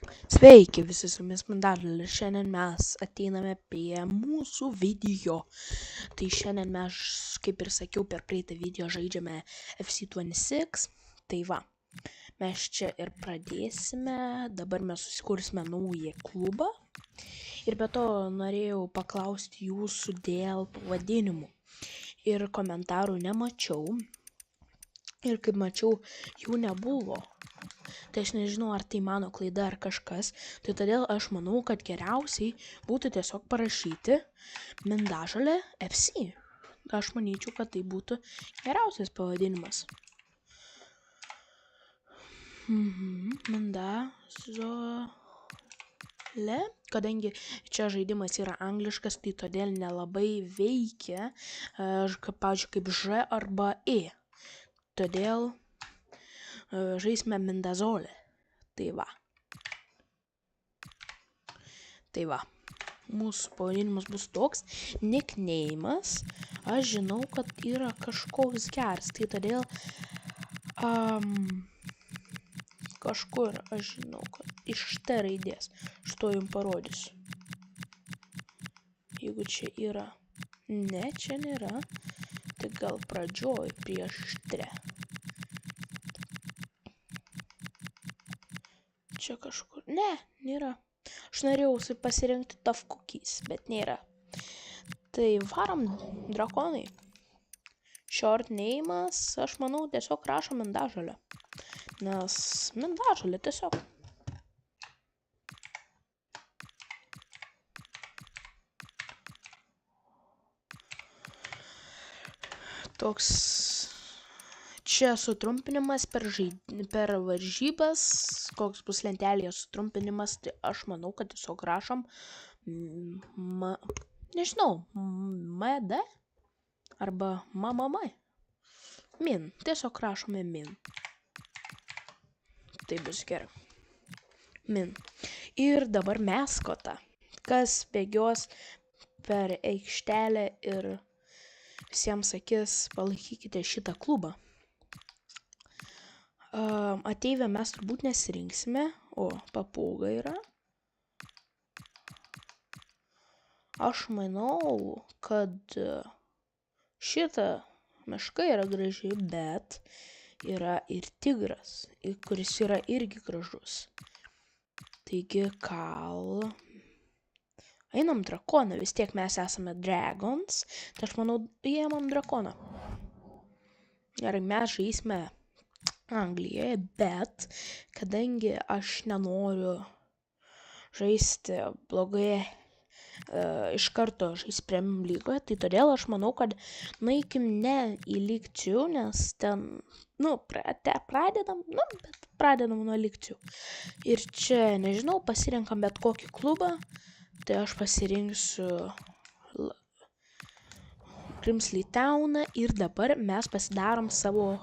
Sveiki visi, su jumis Mandarlė ir šiandien mes ateiname prie mūsų video. Tai šiandien mes, kaip ir sakiau, per praeitą video žaidžiame FC26. Tai va, mes čia ir pradėsime. Dabar mes susikursime naują klubą. Ir be to norėjau paklausti jūsų dėl pavadinimų. Ir komentarų nemačiau. Ir kaip mačiau, jų nebuvo. Tai aš nežinau, ar tai mano klaida ar kažkas. Tai todėl aš manau, kad geriausiai būtų tiesiog parašyti Mindažolė FC. Aš manyčiau, kad tai būtų geriausias pavadinimas. Mindažolė. Kadangi čia žaidimas yra angliškas, tai todėl nelabai veikia, pavyzdžiui, kaip Ž arba E. Todėl žaisime Mindazolė. Tai va. Mūsų pavadinimas bus toks. Nickname'as. Aš žinau, kad yra kažkoks geras. Tai todėl kažkur aš žinau, kad iš T raidės. Šito jums parodysiu. Jeigu čia yra. Ne, čia nėra. Tai gal pradžioj prieš T. Čia kažkur. Ne, nėra. Aš norėjau pasirinkti Tough Cookies, bet nėra. Tai varom drakonai. Short name'as, aš manau, tiesiog rašo Mindažolė. Nes Mindažolė tiesiog. Toks čia sutrumpinimas per varžybas, koks bus lentelėje sutrumpinimas, tai aš manau, kad tiesiog rašom nežinau, MD arba MMM. Min, tiesiog rašome min. Tai bus gerai. Min. Ir dabar meskota, kas bėgios per aikštelę ir visiems sakys, palaikykite šitą klubą. Ateivę mes turbūt nesirinksime, o papūga yra. Aš manau, kad šita meška yra graži, bet yra ir tigras, kuris yra irgi gražus. Taigi einam drakoną, vis tiek mes esame dragons, tai aš manau, įėmam drakoną. Gerai, mes žaisime Anglijoje, bet kadangi aš nenoriu žaisti blogai iš karto žaisti Premium lygoje, tai todėl aš manau, kad nueikim ne į League 2, nes ten, pradedam nuo League 2. Ir čia, nežinau, pasirenkam bet kokį klubą, tai aš pasirinksiu Grimsley Towną ir dabar mes pasidarom savo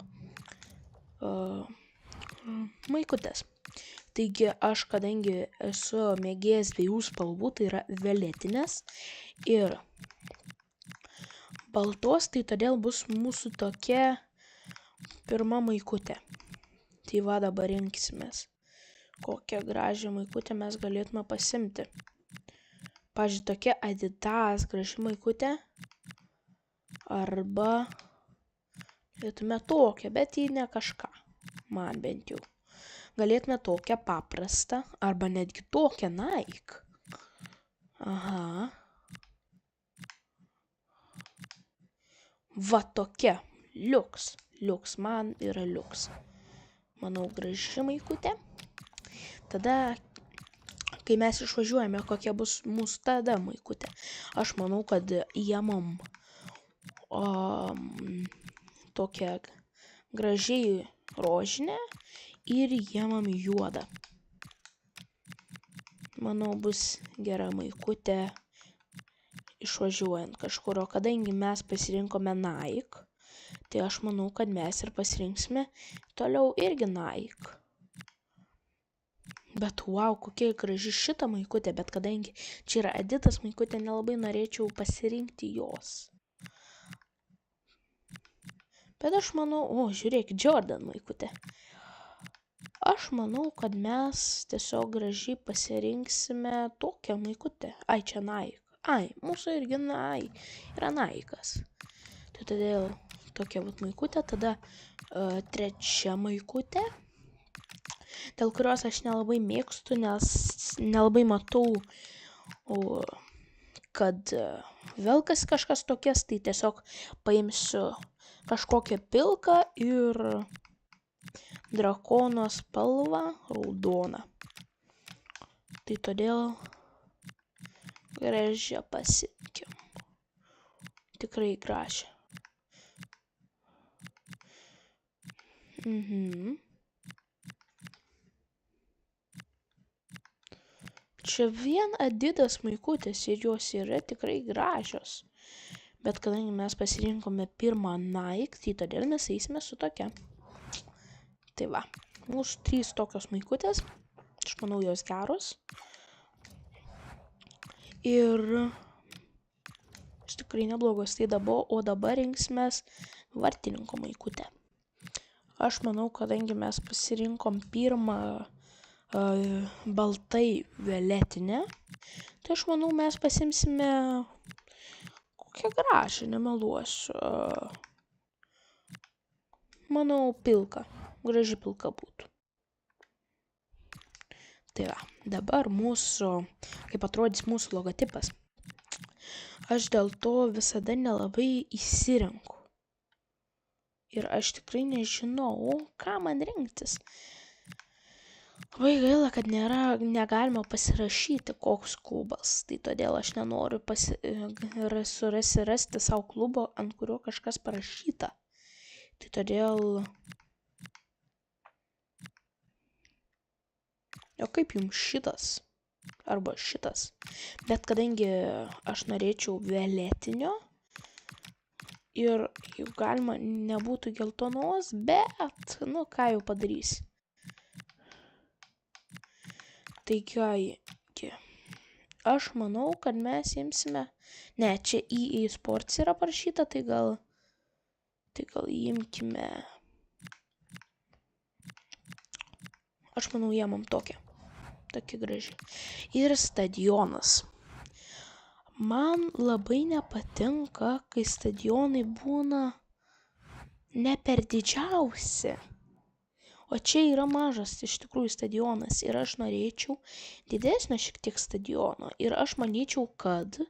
maikutės. Taigi aš, kadangi esu mėgėjas dviejų spalvų, tai yra violetinės ir baltos, tai todėl bus mūsų tokia pirma maikutė. Tai va, dabar rinksimės, kokią gražią maikutę mes galėtume pasimti. Pavyzdžiui, tokia Adidas graži maikutė arba galėtume tokią, bet ji ne kažką, man bent jau. Galėtume tokią paprastą, arba netgi tokią Nike. Aha. Va tokia. Liuks, man yra liuks. Manau, graži maikutė. Tada, kai mes išvažiuojame, kokia bus mūsų tada maikutė. Aš manau, kad įėmam tokią gražiai rožinę ir įėmam juodą. Manau, bus gera maikutė išvažiuojant kažkur, o kadangi mes pasirinkome Nike, tai aš manau, kad mes ir pasirinksime toliau irgi Nike. Bet wow, kokia graži šita maikutė, bet kadangi čia yra Adidas maikutė, nelabai norėčiau pasirinkti jos. Bet aš manau, žiūrėk, Jordan maikutė. Aš manau, kad mes tiesiog gražiai pasirinksime tokią maikutę. Ai, čia Nike. Ai, mūsų irgi yra Nike'as. Tai todėl tokia vat maikutė, tada trečia maikutė, dėl kurios aš nelabai mėgstu, nes nelabai matau, kad vėl kažkas tokias, tai tiesiog paimsiu kažkokią pilką ir drakono spalvą raudoną. Tai todėl gražią pasirinkim. Tikrai gražią. Čia vien Adidas maikutės ir jos yra tikrai gražios. Bet kadangi mes pasirinkome pirmą Nike, tai todėl mes eisime su tokia. Tai va, mūsų 3 tokios maikutės. Aš manau, jos geros. Ir tikrai neblogos. Tai dabar rinksimės vartininko maikutę. Aš manau, kadangi mes pasirinkom pirmą baltai violetinę, tai aš manau, mes pasimsime kokią gražią, nemeluosiu. Manau, pilka. Graži pilka būtų. Tai va, dabar kaip atrodys mūsų logotipas. Aš dėl to visada nelabai įsirenku. Ir aš tikrai nežinau, ką man rinktis. Labai gaila, kad negalima pasirašyti, koks klubas. Tai todėl aš nenoriu rasti savo klubo, ant kurio kažkas parašyta. Tai todėl... O kaip jums šitas? Arba šitas? Bet kadangi aš norėčiau violetinio ir jau galima nebūtų geltonos, bet, ką jau padarysi. Taigi, aš manau, kad mes imsime... Ne, čia EA Sports yra parašyta, tai gal imkime... Aš manau, imam tokią. Tokia graži. Ir stadionas. Man labai nepatinka, kai stadionai būna ne per didžiausi. O čia yra mažas iš tikrųjų stadionas. Ir aš norėčiau didesnio šiek tiek stadiono. Ir aš manyčiau, kad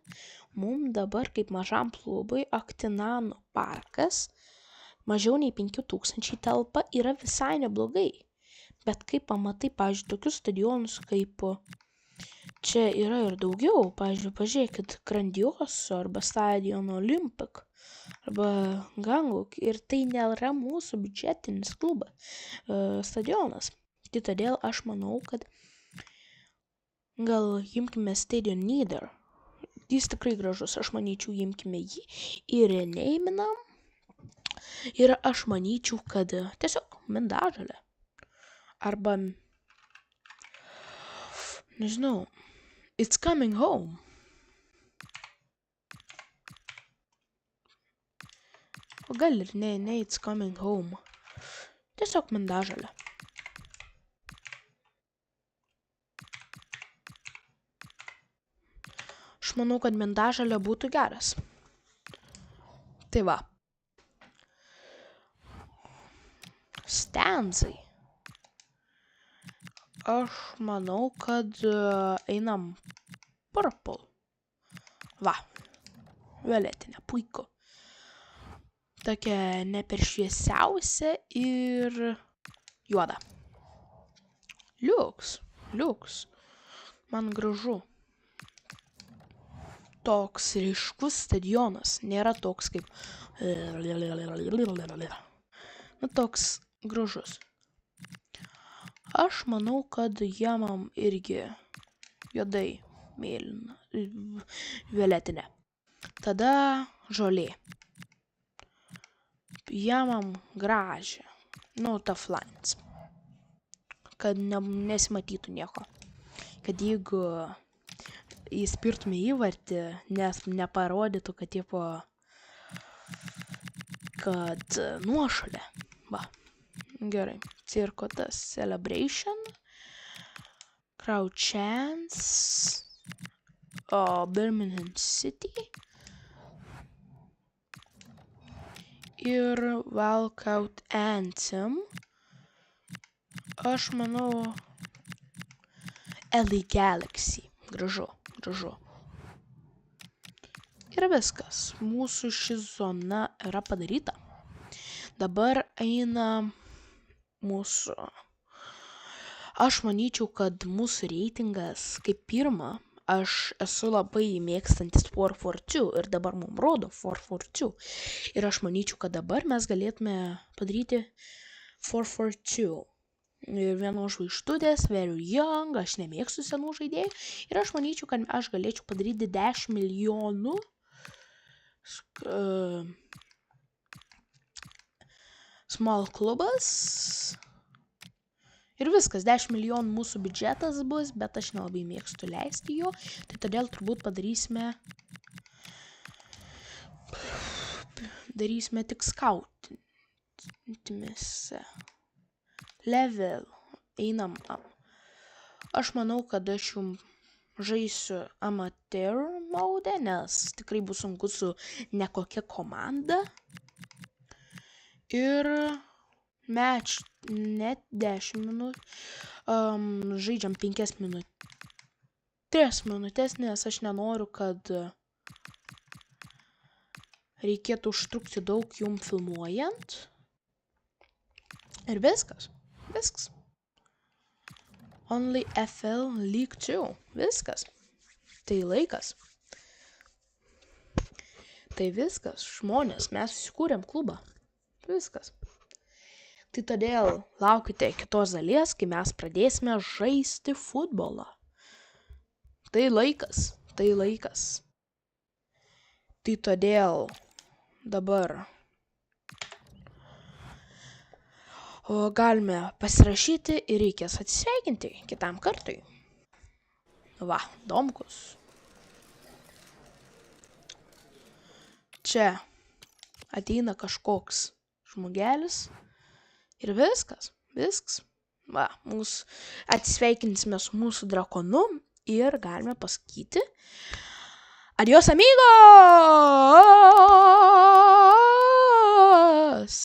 mums dabar kaip mažam klubui Aktinano parkas mažiau nei 5000 telpa yra visai neblogai. Bet kai pamatai, pavyzdžiui, tokius stadionus kaip čia yra ir daugiau, pavyzdžiui, pažiūrėkit, Grandioso arba Stadion Olympic arba Ganguk, ir tai nėra mūsų biudžetinis stadionas. Tai todėl aš manau, kad gal imkime Stadion Nether. Jis tikrai gražus, aš manyčiau, imkime jį ir reneiminam. Ir aš manyčiau, kad tiesiog Mindažalė. Arba, nežinau, It's Coming Home. O gal ir ne It's Coming Home. Tiesiog Mindažalė. Aš manau, kad Mindažalė būtų geras. Tai va. Stanzai. Aš manau, kad einam purple. Va. Violetinė, puiku. Tokia ne per šviesiausia ir juoda. Liuks. Man gražu. Toks ryškus stadionas. Nėra toks kaip... toks gražus. Aš manau, kad jamam irgi juodai mėlyna, violetinė. Tada žolė. Jamam gražią. Taflines. Kad nesimatytų nieko. Kad jeigu įspirtume įvartį, nes neparodytų, kad nuošalė. Va. Gerai. Cirko tas Celebration, Crowd Chance, Birmingham City ir Walkout Anthem. Aš manau LA Galaxy. Gražu. Ir viskas. Mūsų ši zona yra padaryta. Dabar eina mūsų. Aš manyčiau, kad mūsų reitingas kaip pirma. Aš esu labai mėgstantis 442 ir dabar mums rodo 442. Ir aš manyčiau, kad dabar mes galėtume padaryti 442. Ir vienos žvaigždutės, Very Young, aš nemėgstu senų žaidėjų. Ir aš manyčiau, kad aš galėčiau padaryti 10 milijonų small klubas. Ir viskas, 10 milijonų mūsų biudžetas bus, bet aš nelabai mėgstu leisti jo. Tai todėl turbūt darysime tik skautimis. Level. Einam. Aš manau, kad aš jums žaisiu amateur mode, nes tikrai bus sunku su nekokia komanda. Ir match net 10 minutų. Žaidžiam 5 minutės. 3 minutės, nes aš nenoriu, kad reikėtų užtrukti daug jums filmuojant. Ir viskas. Only FL League 2. Viskas. Tai laikas. Tai viskas. Žmonės, mes susikūrėm klubą. Viskas. Tai todėl laukite kitos dalies, kai mes pradėsime žaisti futbolą. Tai laikas. Tai todėl dabar galime pasirašyti ir reikės atsisveikinti kitam kartui. Va, Domkus. Čia ateina kažkoks žmogelis ir viskas. Va, atsisveikinsime su mūsų drakonu ir galime pasakyti Adios, amigo!